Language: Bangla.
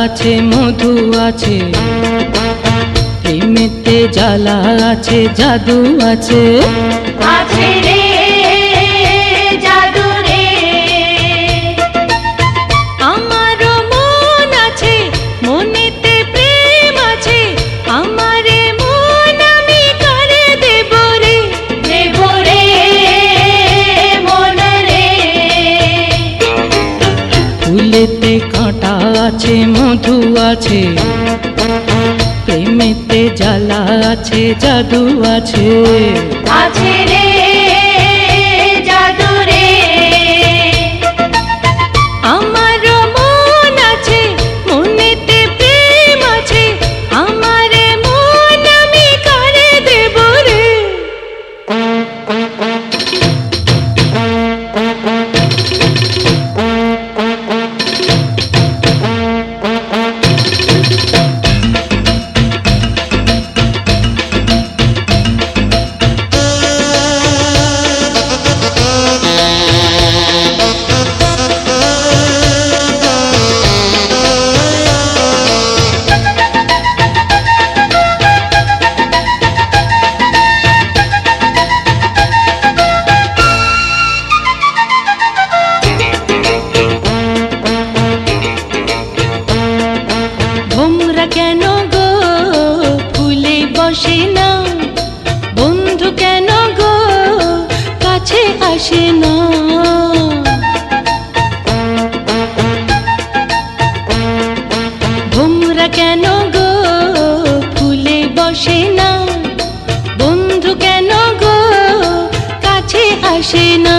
আছে মধু আছে, প্রেমেতে জ্বালা আছে জাদু আছে। আছে রে জাদু রে, আমারও মন আছে, মনেতে প্রেম আছে, আমারে মন আমি কারে দেব রে। দেব রে মন রে। ফুলেতে কাঁটা আছে মধু আছে, প্রেমেতে জ্বালা আছে জাদু আছে। আছে রে জাদু রে, আমারও মন আছে, মনেতে প্রেম আছে, আমারে মন আমি কারে দেব রে। ভোমরা কেন গো ফুলে বসে না, বন্ধু কেন গো কাছে আসে না। ভোমরা কেন গো ফুলে বসে না, বন্ধু কেন গো কাছে আসে না।